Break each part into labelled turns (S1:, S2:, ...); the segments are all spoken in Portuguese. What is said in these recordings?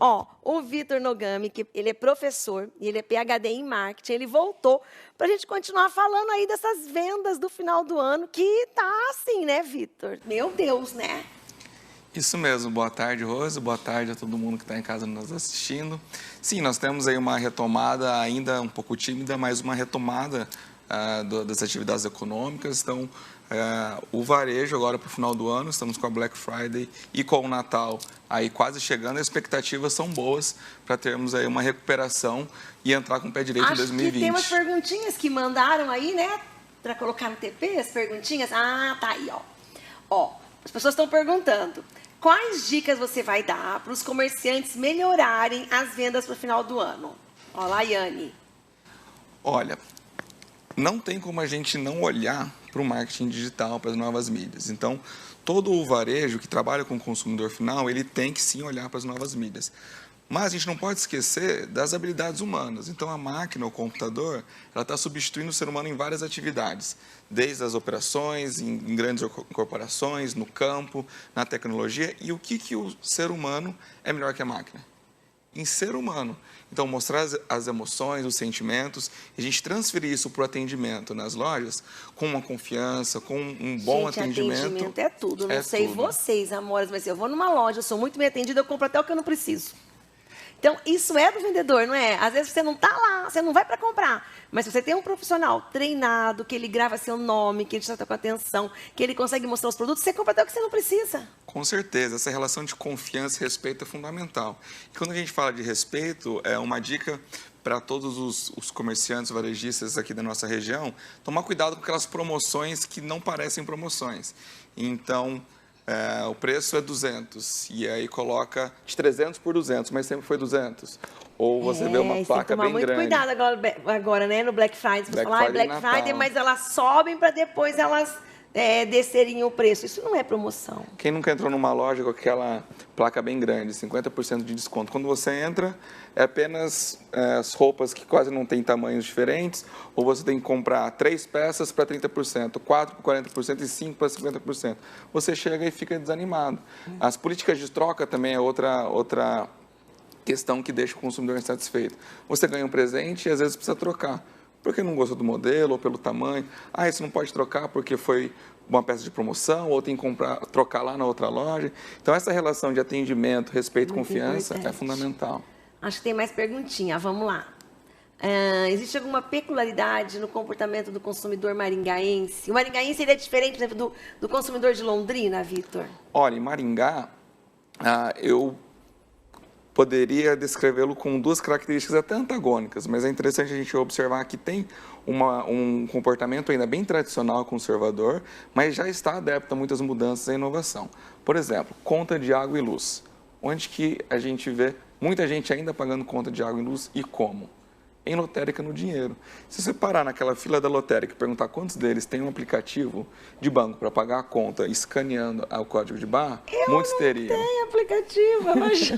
S1: Ó, o Vitor Nogami, que ele é professor e ele é PhD em marketing, ele voltou para a gente continuar falando aí dessas vendas do final do ano, que tá assim, né, Vitor? Meu Deus, né?
S2: Isso mesmo. Boa tarde, Rose. Boa tarde a todo mundo que está em casa nos assistindo. Sim, nós temos aí uma retomada ainda um pouco tímida, mas uma retomada das atividades econômicas. Então, o varejo agora para o final do ano, estamos com a Black Friday e com o Natal aí quase chegando, as expectativas são boas para termos aí uma recuperação e entrar com o pé direito em 2020.
S1: Acho que tem umas perguntinhas que mandaram aí, né, para colocar no TP, as perguntinhas. Ah, tá aí, ó. Ó, as pessoas estão perguntando, quais dicas você vai dar para os comerciantes melhorarem as vendas para o final do ano? Ó, Laiane.
S2: Olha, não tem como a gente não olhar para o marketing digital, para as novas mídias. Então, todo o varejo que trabalha com o consumidor final, ele tem que sim olhar para as novas mídias. Mas a gente não pode esquecer das habilidades humanas. Então, a máquina, o computador, ela está substituindo o ser humano em várias atividades, desde as operações, em grandes corporações, no campo, na tecnologia. E o que o ser humano é melhor que a máquina? Em ser humano. Então, mostrar as emoções, os sentimentos, e a gente transferir isso para o atendimento nas lojas com uma confiança, com um bom atendimento.
S1: Atendimento é tudo. Não sei vocês, amores, mas eu vou numa loja, eu sou muito bem atendida, eu compro até o que eu não preciso. Então, isso é do vendedor, não é? Às vezes você não está lá, você não vai para comprar. Mas se você tem um profissional treinado, que ele grava seu nome, que ele trata com atenção, que ele consegue mostrar os produtos, você compra até o que você não precisa.
S2: Com certeza, essa relação de confiança e respeito é fundamental. E quando a gente fala de respeito, é uma dica para todos os comerciantes, varejistas aqui da nossa região, tomar cuidado com aquelas promoções que não parecem promoções. Então, o preço é 200, e aí coloca de 300 por 200, mas sempre foi 200. Ou você vê uma placa bem grande.
S1: Tem que tomar muito cuidado agora, né, no Black Friday. Você fala, Black Friday, mas elas sobem para depois elas descerem o preço. Isso não é promoção.
S2: Quem nunca entrou numa loja com aquela placa bem grande, 50% de desconto? Quando você entra, é apenas as roupas que quase não têm tamanhos diferentes, ou você tem que comprar 3 peças para 30%, 4 para 40% e 5 para 50%. Você chega e fica desanimado. As políticas de troca também é outra questão que deixa o consumidor insatisfeito. Você ganha um presente e às vezes precisa trocar. Porque não gostou do modelo ou pelo tamanho. Ah, isso não pode trocar porque foi uma peça de promoção ou tem que trocar lá na outra loja. Então, essa relação de atendimento, respeito e confiança é fundamental.
S1: Acho que tem mais perguntinha. Vamos lá. Existe alguma peculiaridade no comportamento do consumidor maringaense? O maringaense ele é diferente, por exemplo, do consumidor de Londrina, Vitor?
S2: Olha, em Maringá, eu poderia descrevê-lo com 2 características até antagônicas, mas é interessante a gente observar que tem um comportamento ainda bem tradicional, conservador, mas já está adepto a muitas mudanças e inovação. Por exemplo, conta de água e luz, onde que a gente vê muita gente ainda pagando conta de água e luz e como? Em lotérica no dinheiro. Se você parar naquela fila da lotérica e perguntar quantos deles têm um aplicativo de banco para pagar a conta escaneando o código de barra, muitos teriam.
S1: Eu não tenho aplicativo, mas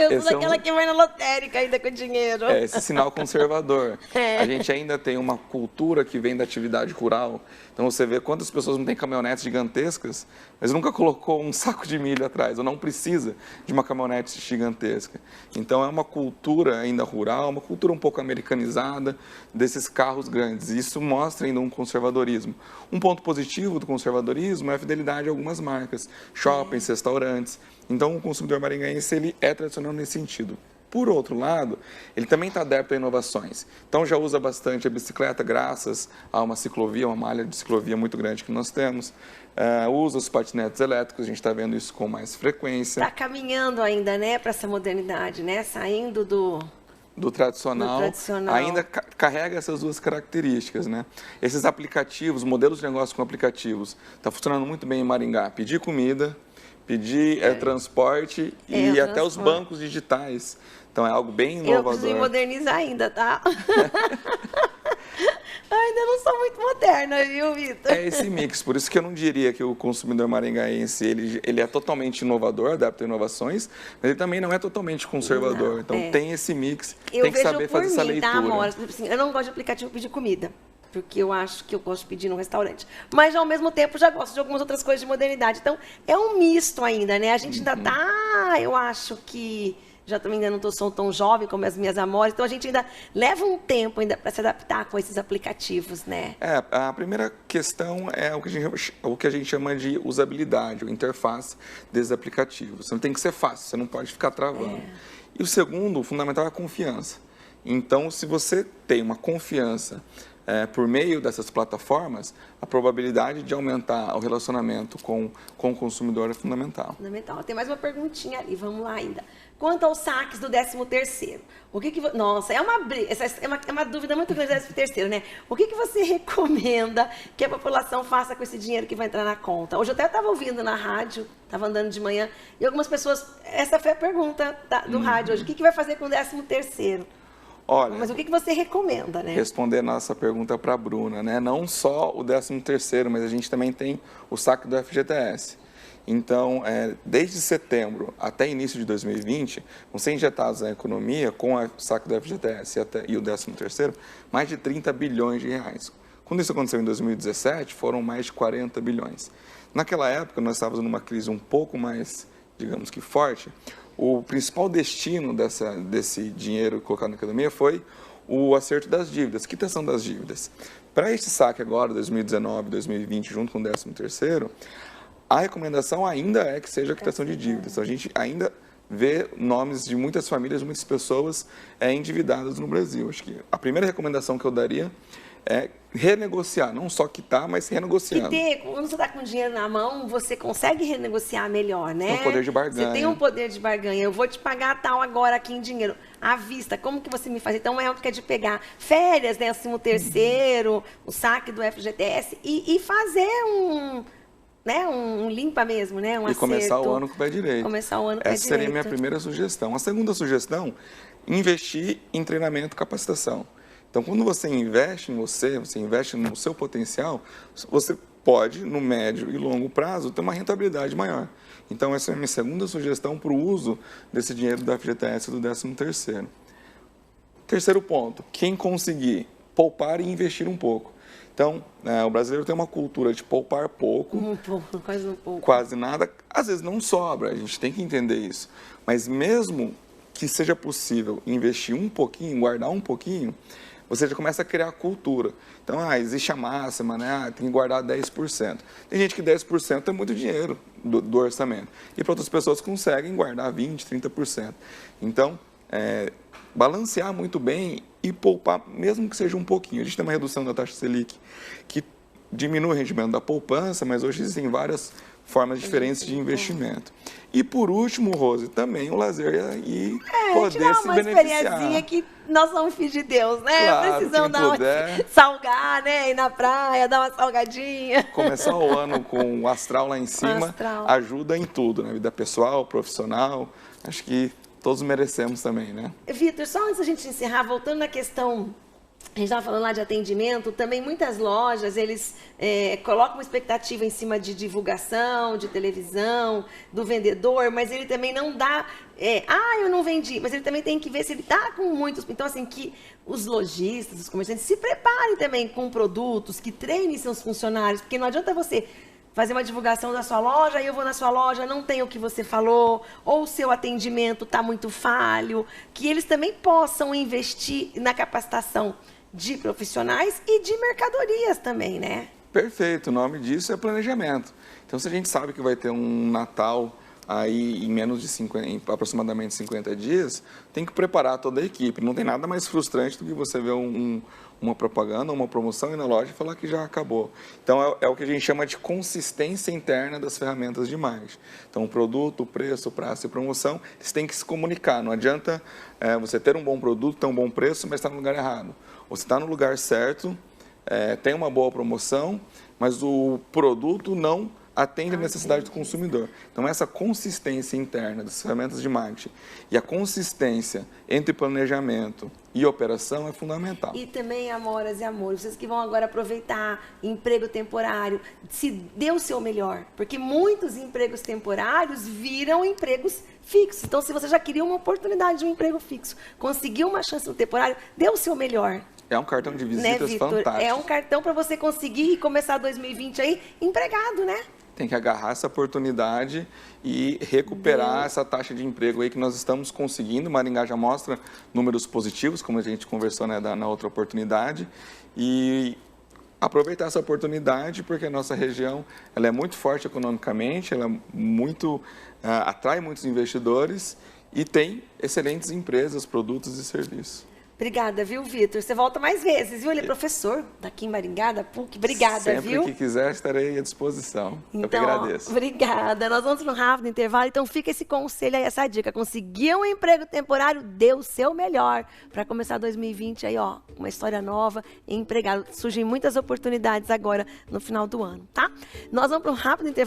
S1: eu sou daquela que vai na lotérica ainda com dinheiro.
S2: É esse sinal conservador. A gente ainda tem uma cultura que vem da atividade rural. Então você vê quantas pessoas não têm caminhonetes gigantescas, mas nunca colocou um saco de milho atrás, ou não precisa de uma caminhonete gigantesca. Então é uma cultura ainda rural, uma cultura um pouco americanizada desses carros grandes. Isso mostra ainda um conservadorismo. Um ponto positivo do conservadorismo é a fidelidade a algumas marcas, shoppings, restaurantes. Então o consumidor maringaense ele é tradicional nesse sentido. Por outro lado, ele também está adepto a inovações. Então, já usa bastante a bicicleta, graças a uma ciclovia, uma malha de ciclovia muito grande que nós temos. Usa os patinetes elétricos, a gente está vendo isso com mais frequência.
S1: Está caminhando ainda, né, para essa modernidade, né? Saindo do
S2: tradicional, ainda carrega essas 2 características, né? Esses aplicativos, modelos de negócio com aplicativos, está funcionando muito bem em Maringá. Pedir comida, pedir transporte e até os bancos digitais. Então, é algo bem inovador.
S1: Eu preciso modernizar ainda, tá? Ainda não sou muito moderna, viu, Vitor?
S2: É esse mix, por isso que eu não diria que o consumidor maringaense ele é totalmente inovador, adapta a inovações, mas ele também não é totalmente conservador. Não, então tem esse mix, tem que saber fazer essa leitura.
S1: Tá, amor? Eu não gosto de aplicativo pedir comida. porque eu acho que eu gosto de pedir no restaurante. Mas, ao mesmo tempo, já gosto de algumas outras coisas de modernidade. Então, é um misto ainda, né? A gente ainda tá, eu acho que... Já também ainda não sou tão jovem como as minhas amores, então a gente ainda leva um tempo ainda para se adaptar com esses aplicativos, né?
S2: A primeira questão é o que a gente chama de usabilidade, ou interface desses aplicativos. Você tem que ser fácil, você não pode ficar travando. E o segundo, o fundamental, é a confiança. Então, se você tem uma confiança por meio dessas plataformas, a probabilidade de aumentar o relacionamento com o consumidor é fundamental.
S1: Fundamental. Tem mais uma perguntinha ali, vamos lá ainda. Quanto aos saques do 13º, nossa, é uma dúvida muito grande do 13º, né? O que você recomenda que a população faça com esse dinheiro que vai entrar na conta? Hoje eu até estava ouvindo na rádio, estava andando de manhã, e algumas pessoas, essa foi a pergunta do rádio hoje, o que vai fazer com o 13º?
S2: Olha,
S1: mas o que você recomenda, né?
S2: Responder nossa pergunta para a Bruna, né? Não só o 13º, mas a gente também tem o saque do FGTS. Então, desde setembro até início de 2020, vão ser injetados na economia, com o saque do FGTS e o 13º, mais de 30 bilhões de reais. Quando isso aconteceu em 2017, foram mais de 40 bilhões. Naquela época, nós estávamos numa crise um pouco mais, digamos que forte. O principal destino desse dinheiro colocado na economia foi o acerto das dívidas, quitação das dívidas. Para este saque agora, 2019, 2020, junto com o 13º, a recomendação ainda é que seja a quitação de dívidas. Então, a gente ainda vê nomes de muitas famílias, de muitas pessoas endividadas no Brasil. Acho que a primeira recomendação que eu daria é renegociar, não só quitar, mas renegociando.
S1: Quando você está com dinheiro na mão, você consegue renegociar melhor, né?
S2: Tem um poder de barganha.
S1: Você tem um poder de barganha. Eu vou te pagar tal agora aqui em dinheiro. À vista, como que você me faz? Então, é de pegar férias, né? Assim, o 13º, o saque do FGTS e fazer um limpa mesmo, né? Um acerto.
S2: Começar o ano com o pé direito.
S1: Começar o ano com o pé direito.
S2: Essa seria a minha primeira sugestão. A segunda sugestão, investir em treinamento e capacitação. Então, quando você investe em você investe no seu potencial, você pode, no médio e longo prazo, ter uma rentabilidade maior. Então, essa é a minha segunda sugestão para o uso desse dinheiro do FGTS e do 13º. Terceiro ponto, quem conseguir poupar e investir um pouco. Então, o brasileiro tem uma cultura de poupar pouco,
S1: quase um pouco,
S2: quase nada. Às vezes não sobra, a gente tem que entender isso. Mas mesmo que seja possível investir um pouquinho, guardar um pouquinho, você já começa a criar cultura. Então, existe a máxima, né? Tem que guardar 10%. Tem gente que 10% é muito dinheiro do orçamento. E para outras pessoas conseguem guardar 20%, 30%. Então, balancear muito bem e poupar, mesmo que seja um pouquinho. A gente tem uma redução da taxa Selic que diminui o rendimento da poupança, mas hoje existem várias formas diferentes de investimento. E por último, Rose, também o lazer e poder se beneficiar.
S1: Uma experiência que nós somos filhos de Deus, né?
S2: Claro,
S1: precisamos salgar, né? Ir na praia, dar uma salgadinha.
S2: Começar o ano com o astral lá em cima ajuda em tudo, na vida pessoal, profissional. Acho que todos merecemos também, né?
S1: Vitor, só antes da gente encerrar, voltando na questão... A gente estava falando lá de atendimento, também muitas lojas, eles colocam uma expectativa em cima de divulgação, de televisão, do vendedor, mas ele também não dá, eu não vendi, mas ele também tem que ver se ele está com muitos... Então, assim, que os lojistas, os comerciantes se preparem também com produtos, que treinem seus funcionários, porque não adianta você fazer uma divulgação da sua loja, aí eu vou na sua loja, não tem o que você falou, ou o seu atendimento está muito falho, que eles também possam investir na capacitação de profissionais e de mercadorias também, né?
S2: Perfeito, o nome disso é planejamento. Então, se a gente sabe que vai ter um Natal aí em menos de aproximadamente 50 dias, tem que preparar toda a equipe. Não tem nada mais frustrante do que você ver uma propaganda, uma promoção ir na loja e falar que já acabou. Então, é o que a gente chama de consistência interna das ferramentas de marketing. Então, o produto, o preço, prazo e promoção, eles têm que se comunicar. Não adianta você ter um bom produto, ter um bom preço, mas estar no lugar errado. Você está no lugar certo, tem uma boa promoção, mas o produto não atende a necessidade do consumidor. Então, essa consistência interna das ferramentas de marketing e a consistência entre planejamento e operação é fundamental.
S1: E também, amoras e amores, vocês que vão agora aproveitar emprego temporário, se dê o seu melhor, porque muitos empregos temporários viram empregos fixo. Então, se você já queria uma oportunidade de um emprego fixo, conseguiu uma chance no temporário, dê o seu melhor.
S2: É um cartão de visitas
S1: Vitor?
S2: fantástico.
S1: É um cartão para você conseguir e começar 2020 aí empregado, né?
S2: Tem que agarrar essa oportunidade e recuperar essa taxa de emprego aí que nós estamos conseguindo. Maringá já mostra números positivos, como a gente conversou, né, na outra oportunidade. E aproveitar essa oportunidade, porque a nossa região ela é muito forte economicamente, ela é muito, atrai muitos investidores e tem excelentes empresas, produtos e serviços.
S1: Obrigada, viu, Vitor? Você volta mais vezes, viu? Ele é professor daqui em Maringá, da PUC. Obrigada,
S2: Sempre
S1: viu?
S2: que quiser, estarei à disposição.
S1: Então,
S2: eu que agradeço.
S1: Obrigada. Nós vamos para um rápido intervalo, então fica esse conselho aí, essa dica. Conseguiu um emprego temporário, dê o seu melhor para começar 2020 aí, ó, uma história nova, empregado. Surgem muitas oportunidades agora no final do ano, tá? Nós vamos para um rápido intervalo.